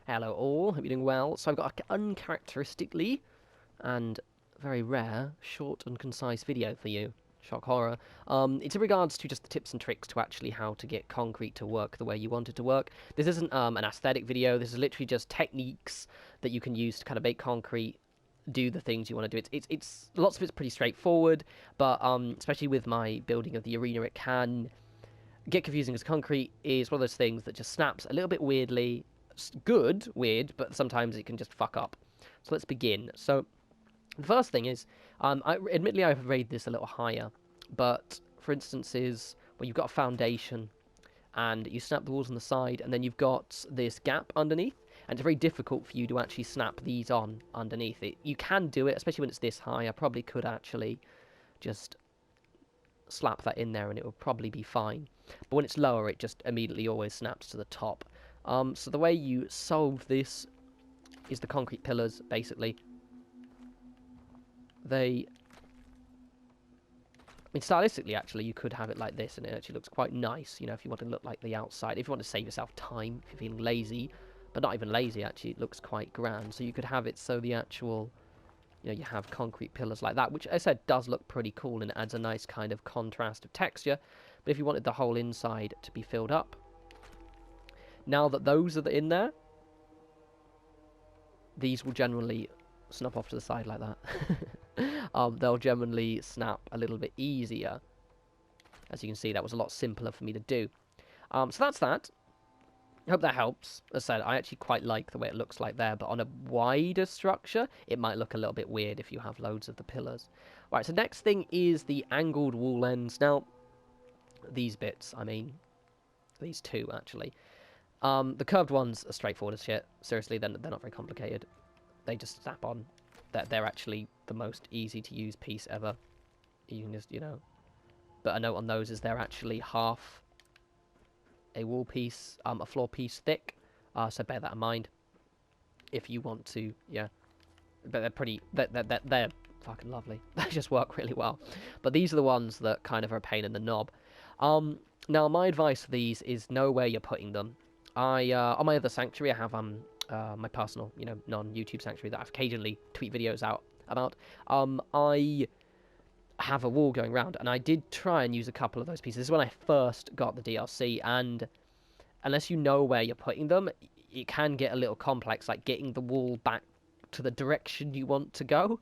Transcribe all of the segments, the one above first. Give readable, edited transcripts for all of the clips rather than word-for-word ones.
Hello all, hope you're doing well. So I've got an uncharacteristically and very rare, short and concise video for you. Shock horror. It's in regards to just the tips and tricks to actually how to get concrete to work the way you want it to work. This isn't an aesthetic video, this is literally just techniques that you can use to kind of make concrete do the things you want to do. It's lots of it's pretty straightforward, but especially with my building of the arena, it can get confusing, as concrete is one of those things that just snaps a little bit weirdly. Good, weird, but sometimes it can just fuck up. So let's begin. So the first thing is, admittedly I've rated this a little higher, but for instances where you've got a foundation and you snap the walls on the side and then you've got this gap underneath, and it's very difficult for you to actually snap these on underneath it. You can do it, especially when it's this high. I probably could actually just slap that in there and it will probably be fine. But when it's lower, it just immediately always snaps to the top. So the way you solve this is the concrete pillars, basically. I mean, stylistically, actually, you could have it like this, and it actually looks quite nice, you know, if you want to look like the outside. If you want to save yourself time, if you're feeling lazy, but not even lazy, actually, it looks quite grand. So you could have it so the actual, you know, you have concrete pillars like that, which, as I said, does look pretty cool and adds a nice kind of contrast of texture. But if you wanted the whole inside to be filled up, now that those are in there, these will generally snap off to the side like that. They'll generally snap a little bit easier. As you can see, that was a lot simpler for me to do. So that's that. I hope that helps. As I said, I actually quite like the way it looks like there, but on a wider structure, it might look a little bit weird if you have loads of the pillars. Right, so next thing is the angled wall ends. Now, these bits, I mean, these two, actually. The curved ones are straightforward as shit. Seriously, they're not very complicated. They just snap on. They're actually the most easy to use piece ever. You can just, you know. But a note on those is they're actually half a wall piece, a floor piece thick. So bear that in mind if you want to, yeah. But they're pretty, they're fucking lovely. They just work really well. But these are the ones that kind of are a pain in the knob. Now, my advice for these is know where you're putting them. On my other sanctuary, I have my personal, you know, non-YouTube sanctuary that I've occasionally tweet videos out about. I have a wall going around, and I did try and use a couple of those pieces. This is when I first got the DLC, and unless you know where you're putting them, it can get a little complex, like getting the wall back to the direction you want to go.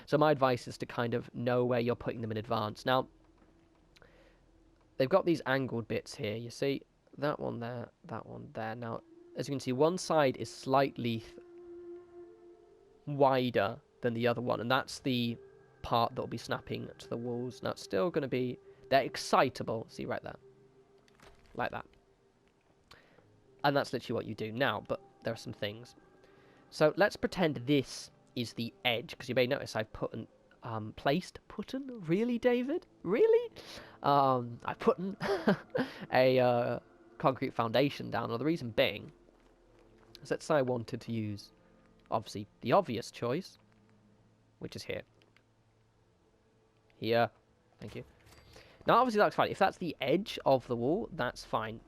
So my advice is to kind of know where you're putting them in advance. Now, they've got these angled bits here, you see? That one there, that one there. Now, as you can see, one side is slightly wider than the other one, and that's the part that will be snapping to the walls. Now, it's still going to be... They're excitable. See, right there. Like that. And that's literally what you do now, but there are some things. So, let's pretend this is the edge, because you may notice I've Really, David? Really? I put a concrete foundation down. Now, the reason being is, let's say I wanted to use, obviously, the obvious choice, which is here. Here. Thank you. Now, obviously, that's fine. If that's the edge of the wall, that's fine.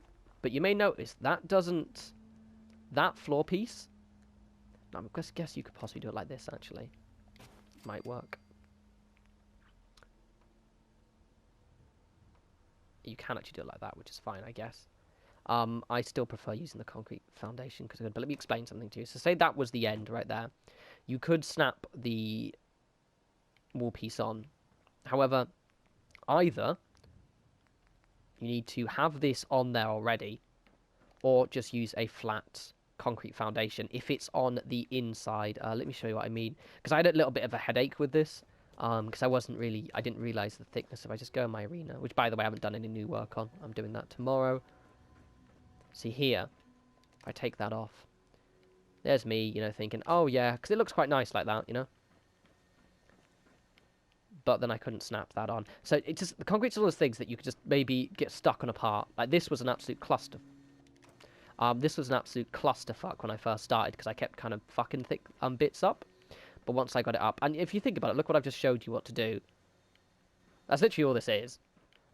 But you may notice that doesn't... That floor piece... I guess you could possibly do it like this, actually. Might work. You can actually do it like that, which is fine, I guess. I still prefer using the concrete foundation, but let me explain something to you. So say that was the end right there. You could snap the wall piece on. However, either you need to have this on there already, or just use a flat concrete foundation if it's on the inside. Let me show you what I mean, because I had a little bit of a headache with this. Because I didn't realise the thickness. If I just go in my arena, which by the way I haven't done any new work on, I'm doing that tomorrow. See here, if I take that off, there's me, you know, thinking, oh yeah, because it looks quite nice like that, you know. But then I couldn't snap that on. So it's just, the concrete's one of those things that you could just maybe get stuck on a part. Like this was an absolute cluster. This was an absolute clusterfuck when I first started, because I kept kind of fucking thick bits up. But once I got it up, and if you think about it, look what I've just showed you what to do. That's literally all this is.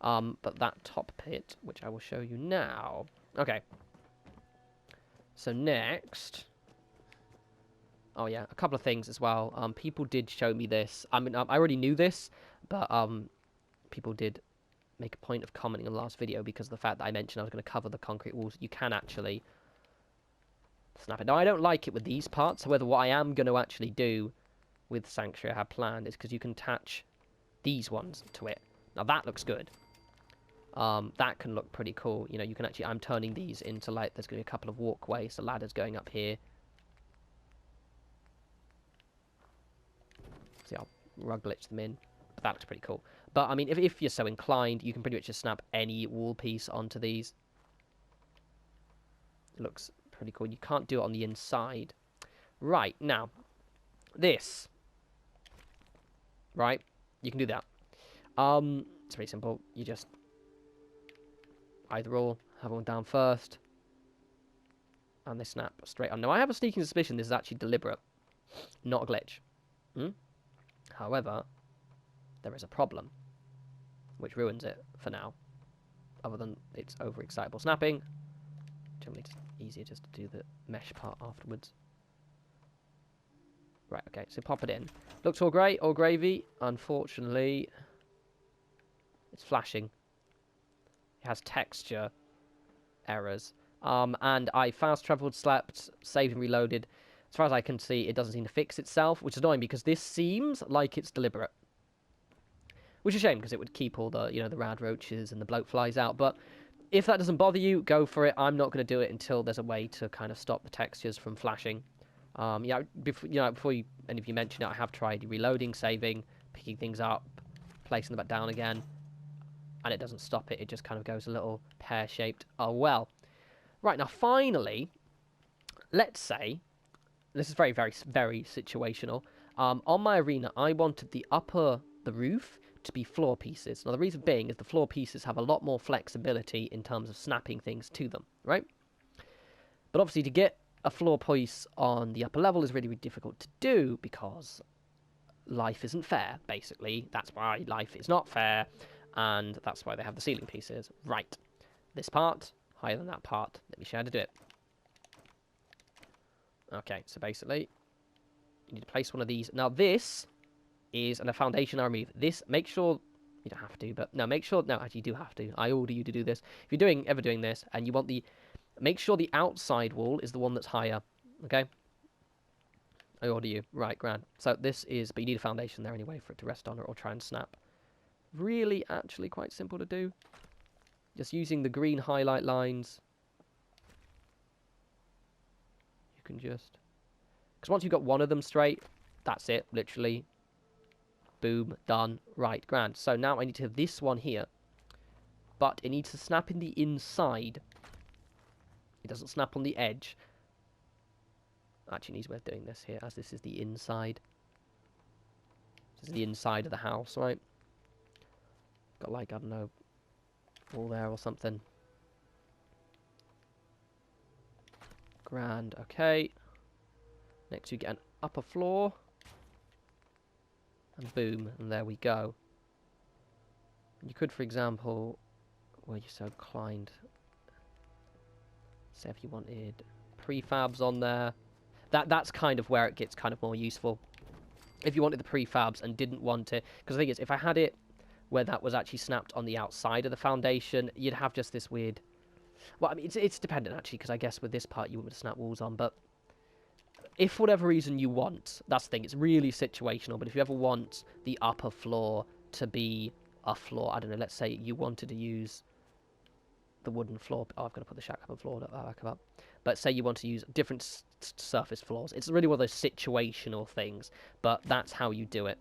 But that top pit, which I will show you now. Okay. So next, Oh yeah, a couple of things as well. People did show me this. I mean, I already knew this, but people did make a point of commenting on the last video because of the fact that I mentioned I was going to cover the concrete walls. You can actually snap it. Now, I don't like it with these parts. However, what I am going to actually do with Sanctuary I have planned is because you can attach these ones to it. Now, that looks good. That can look pretty cool. You know, you can actually... I'm turning these into, like, there's going to be a couple of walkways. So ladders going up here. See, I'll rug glitch them in. But that looks pretty cool. But, I mean, if you're so inclined, you can pretty much just snap any wall piece onto these. It looks pretty cool. You can't do it on the inside. Right, now, this. Right, you can do that. It's pretty simple. You just either or, have one down first. And they snap straight on. Now, I have a sneaking suspicion this is actually deliberate. Not a glitch. However, there is a problem, which ruins it for now. Other than it's overexcitable snapping. Generally, it's easier just to do the mesh part afterwards. Right, okay, so pop it in. Looks all great, all gravy. Unfortunately, it's flashing. It has texture errors. And I fast traveled, slept, saved and reloaded. As far as I can see, it doesn't seem to fix itself, which is annoying because this seems like it's deliberate. Which is a shame because it would keep all the, you know, the rad roaches and the bloat flies out. But if that doesn't bother you, go for it. I'm not going to do it until there's a way to kind of stop the textures from flashing. Yeah, before any of you mention it, I have tried reloading, saving, picking things up, placing them back down again, and it doesn't stop it. It just kind of goes a little pear-shaped. Oh, well. Right, now, finally, let's say, this is very, very, very situational. On my arena, I wanted the roof to be floor pieces. Now, the reason being is the floor pieces have a lot more flexibility in terms of snapping things to them, right? But obviously, to get a floor piece on the upper level is really, really difficult to do because life isn't fair, basically. That's why life is not fair, and that's why they have the ceiling pieces. Right. This part, higher than that part. Let me show you how to do it. Okay, so basically, you need to place one of these. Now, this is a foundation I remove. This, make sure, you don't have to, but no, make sure, no, actually you do have to. I order you to do this. If you're ever doing this, and you want the, make sure the outside wall is the one that's higher, okay? I order you. Right, grand. So this is, but you need a foundation there anyway for it to rest on or try and snap. Really, actually quite simple to do. Just using the green highlight lines. You can just, because once you've got one of them straight, that's it, literally. Boom, done. Right, grand. So now I need to have this one here. But it needs to snap in the inside. It doesn't snap on the edge. Actually, needs a way of doing this here, as this is the inside. This is the inside of the house, right? Got like, I don't know, wall there or something. Grand, okay. Next you get an upper floor. And boom, and there we go. You could, for example, well, you're so inclined, say if you wanted prefabs on there. That's kind of where it gets kind of more useful. If you wanted the prefabs and didn't want it, because the thing is, if I had it where that was actually snapped on the outside of the foundation, you'd have just this weird... Well, I mean, it's dependent, actually, because I guess with this part you would snap walls on, but if for whatever reason you want, that's the thing, it's really situational, but if you ever want the upper floor to be a floor, I don't know, let's say you wanted to use the wooden floor, oh, I've got to put the shack up and floor back up, but say you want to use different surface floors, it's really one of those situational things, but that's how you do it.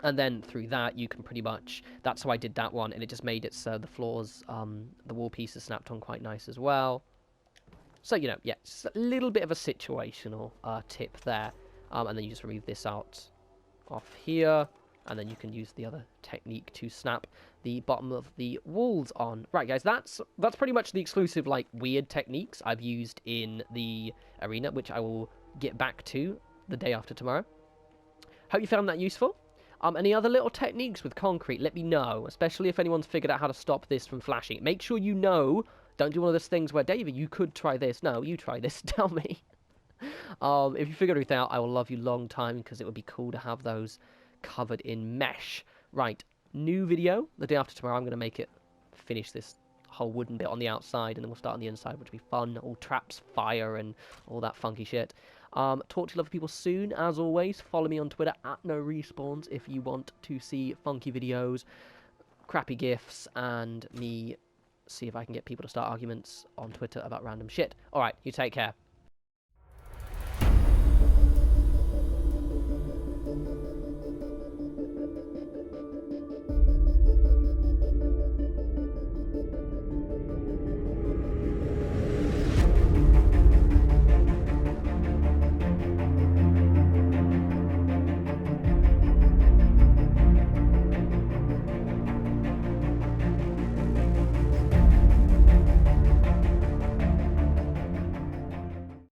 And then through that, you can pretty much, that's how I did that one, and it just made it so the floors, the wall pieces snapped on quite nice as well. So, you know, yeah, it's a little bit of a situational tip there. And then you just remove this out off here, and then you can use the other technique to snap the bottom of the walls on. Right, guys, that's pretty much the exclusive, like, weird techniques I've used in the arena, which I will get back to the day after tomorrow. Hope you found that useful. Any other little techniques with concrete, let me know, especially if anyone's figured out how to stop this from flashing. Make sure you know, don't do one of those things where, David, you could try this. No, you try this, tell me. If you figure everything out, I will love you long time because it would be cool to have those covered in mesh. Right, new video the day after tomorrow. I'm going to make it finish this whole wooden bit on the outside, and then we'll start on the inside, which will be fun. All traps, fire, and all that funky shit. Talk to lovely people soon. As always, follow me on Twitter at norespawns if you want to see funky videos, crappy gifs, and me see if I can get people to start arguments on Twitter about random shit. Alright, you take care.